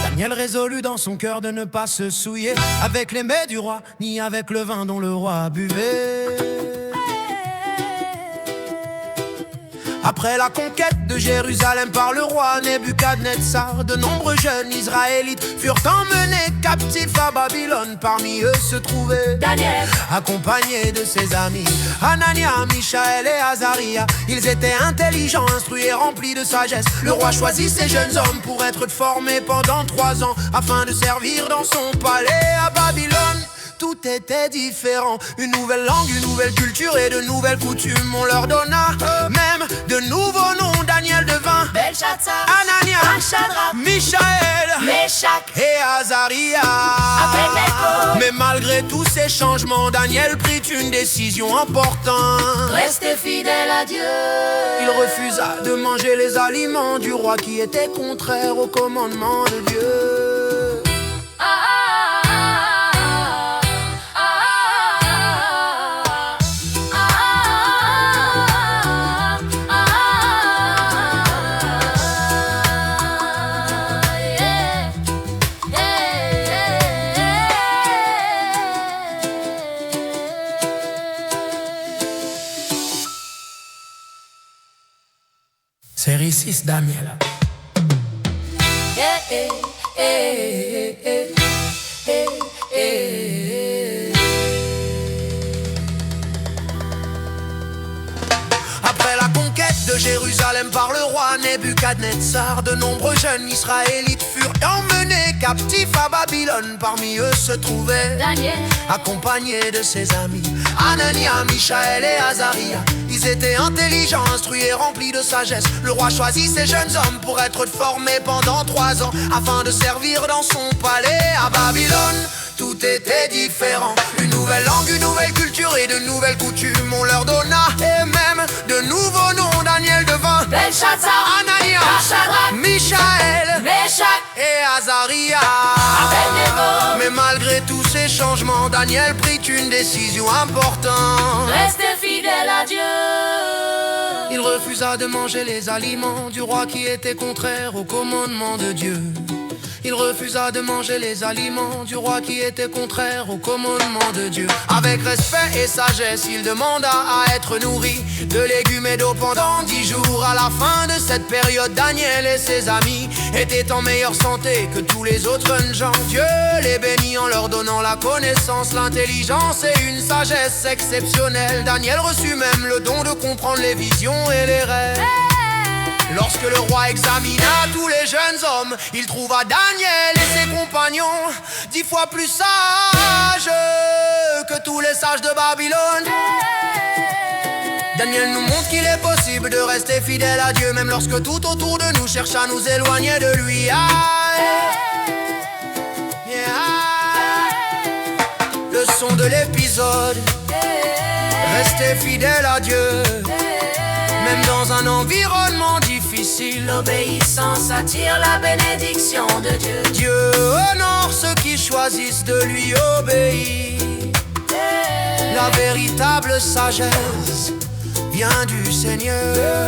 Daniel résolut dans son cœur de ne pas se souiller avec les mets du roi, ni avec le vin dont le roi buvait. Après la conquête de Jérusalem par le roi Nebuchadnezzar, de nombreux jeunes Israélites furent emmenés captifs à Babylone. Parmi eux se trouvait Daniel, accompagné de ses amis Anania, Michaël et Azaria. Ils étaient intelligents, instruits et remplis de sagesse. Le roi choisit ces jeunes hommes pour être formés pendant 3 ans, afin de servir dans son palais à Babylone. Tout était différent, une nouvelle langue, une nouvelle culture et de nouvelles coutumes. On leur donna même de nouveaux noms. Daniel devint Belshazzar, Anania, Shadrach, Michaël, Meshach et Azaria. Abednego. Mais malgré tous ces changements, Daniel prit une décision importante. Restez fidèle à Dieu. Il refusa de manger les aliments du roi qui étaient contraires au commandement de Dieu. Série 6 Daniel. Après la conquête de Jérusalem par le roi Nebuchadnezzar, de nombreux jeunes Israélites furent emmenés captifs à Babylone. Parmi eux se trouvait Daniel, accompagné de ses amis Anania, Michaël et Azaria. Ils étaient intelligents, instruits et remplis de sagesse. Le roi choisit ces jeunes hommes pour être formés pendant 3 ans, afin de servir dans son palais à Babylone. Tout était différent, une nouvelle langue, une nouvelle culture et de nouvelles coutumes. On leur donna et même de nouveaux noms. Daniel devint Belshazzar, Anania, Shadrach, Michaël Meshach et Azaria. Abednego. Mais malgré tous ces changements, Daniel prit une décision importante. Restez fidèle à Dieu. Il refusa de manger les aliments du roi qui étaient contraires au commandement de Dieu. Il refusa de manger les aliments du roi qui étaient contraires au commandement de Dieu. Avec respect et sagesse, il demanda à être nourri de légumes et d'eau pendant 10 jours. À la fin de cette période, Daniel et ses amis étaient en meilleure santé que tous les autres gens. Dieu les bénit en leur donnant la connaissance, l'intelligence et une sagesse exceptionnelle. Daniel reçut même le don de comprendre les visions et les rêves. Lorsque le roi examina tous les jeunes hommes, il trouva Daniel et ses compagnons 10 fois plus sages que tous les sages de Babylone. Daniel nous montre qu'il est possible de rester fidèle à Dieu, même lorsque tout autour de nous cherche à nous éloigner de lui. Leçon de l'épisode: rester fidèle à Dieu, même dans un environnement difficile. L'obéissance attire la bénédiction de Dieu. Dieu honore ceux qui choisissent de lui obéir. La véritable sagesse vient du Seigneur.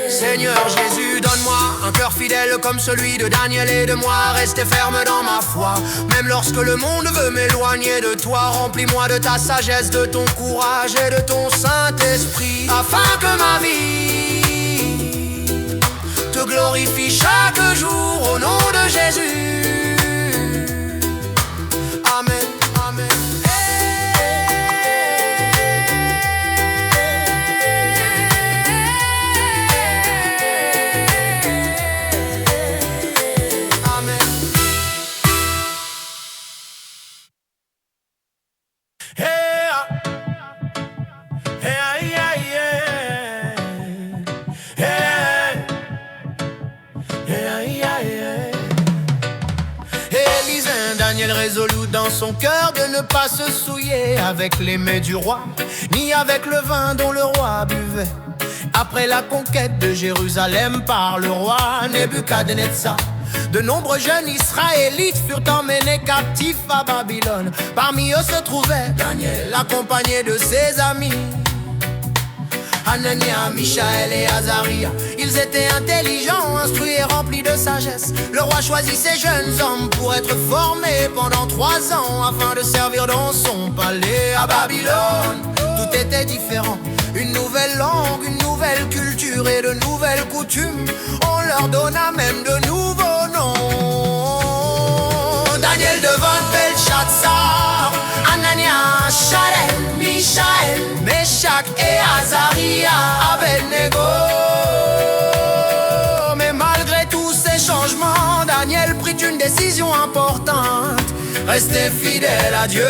Seigneur Jésus, donne-moi un cœur fidèle comme celui de Daniel et de moi. Rester ferme dans ma foi, même lorsque le monde veut m'éloigner de toi. Remplis-moi de ta sagesse, de ton courage et de ton Saint-Esprit, afin que ma vie te glorifie chaque jour au nom de Jésus. Amen, amen. son cœur de ne pas se souiller avec les mets du roi, ni avec le vin dont le roi buvait. Après la conquête de Jérusalem par le roi Nebuchadnezzar, de nombreux jeunes Israélites furent emmenés captifs à Babylone. Parmi eux se trouvait Daniel, accompagné de ses amis Hanania, Michaël et Azaria. Ils étaient intelligents, instruits et remplis de sagesse. Le roi choisit ces jeunes hommes pour être formés pendant 3 ans afin de servir dans son palais. À Babylone, tout était différent. Une nouvelle langue, une nouvelle culture et de nouvelles coutumes. On leur donna même de nouveaux noms. Daniel devint Belshazzar, Hanania, Shadrach, Michaël, Meshach et Azaria, Abednego. Mais malgré tous ces changements, Daniel prit une décision importante. Rester fidèle à Dieu,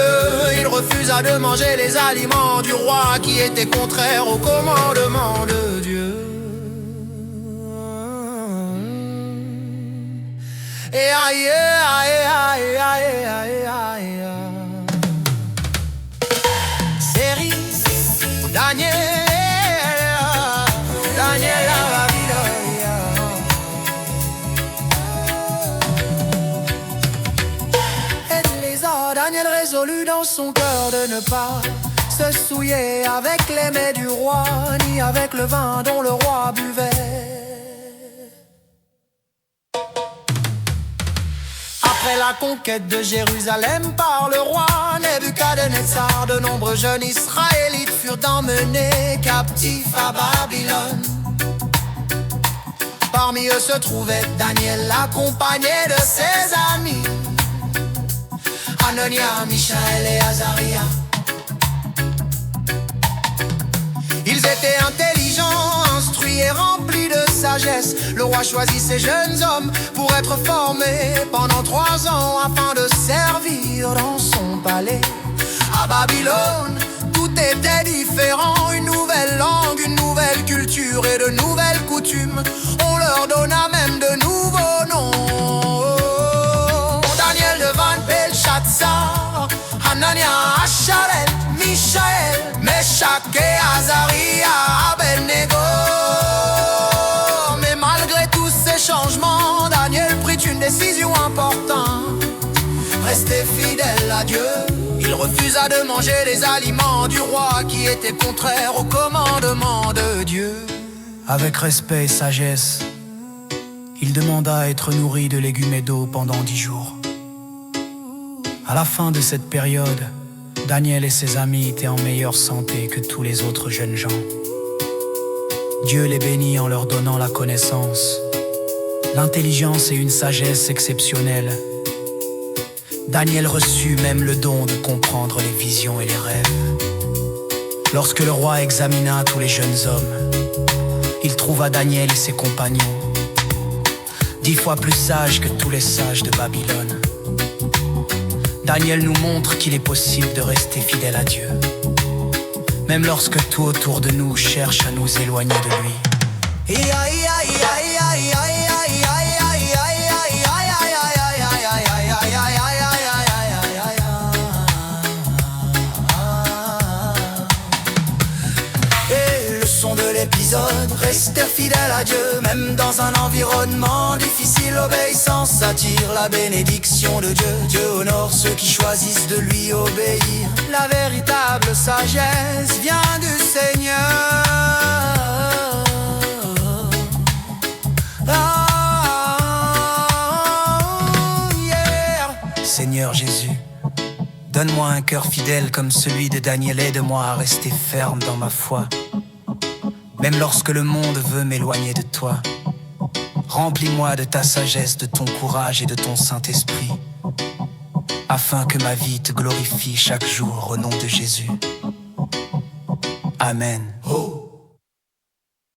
il refusa de manger les aliments du roi qui étaient contraires au commandement de Dieu. Et aïe, aïe, aïe, aïe, aïe, aïe. Série Daniel, Daniel la vida. Daniel résolut dans son cœur de ne pas se souiller avec les mets du roi, ni avec le vin dont le roi buvait. Après la conquête de Jérusalem par le roi Nebuchadnezzar, de nombreux jeunes Israélites furent emmenés captifs à Babylone. Parmi eux se trouvait Daniel, accompagné de ses amis Hanania, Michaël et Azaria. Ils étaient intelligents, instruits et remplis de sagesse. Le roi choisit ces jeunes hommes pour être formés pendant 3 ans afin de servir dans son palais. À Babylone, tout était différent. Une nouvelle langue, une nouvelle culture et de nouvelles coutumes. On leur donna même de nouveaux noms. Daniel devint Belshazzar, Hanania, Shadrach, Michaël, Meshach et Azaria, Abednego. Mais malgré tous ces changements, Daniel prit une décision importante. Rester fidèle à Dieu, il refusa de manger les aliments du roi qui étaient contraires au commandement de Dieu. Avec respect et sagesse, il demanda à être nourri de légumes et d'eau pendant 10 jours. À la fin de cette période, Daniel et ses amis étaient en meilleure santé que tous les autres jeunes gens. Dieu les bénit en leur donnant la connaissance, l'intelligence et une sagesse exceptionnelle. Daniel reçut même le don de comprendre les visions et les rêves. Lorsque le roi examina tous les jeunes hommes, il trouva Daniel et ses compagnons 10 fois plus sages que tous les sages de Babylone. Daniel nous montre qu'il est possible de rester fidèle à Dieu, même lorsque tout autour de nous cherche à nous éloigner de lui. Et le son de l'épisode, rester fidèle à Dieu, même dans un environnement difficile, obéissance attire la bénédiction de Dieu. Dieu honore ceux qui choisissent de lui obéir. La véritable sagesse vient du Seigneur. Seigneur Jésus, donne-moi un cœur fidèle comme celui de Daniel. Aide-moi à rester ferme dans ma foi, même lorsque le monde veut m'éloigner de toi. Remplis-moi de ta sagesse, de ton courage et de ton Saint-Esprit, afin que ma vie te glorifie chaque jour au nom de Jésus. Amen.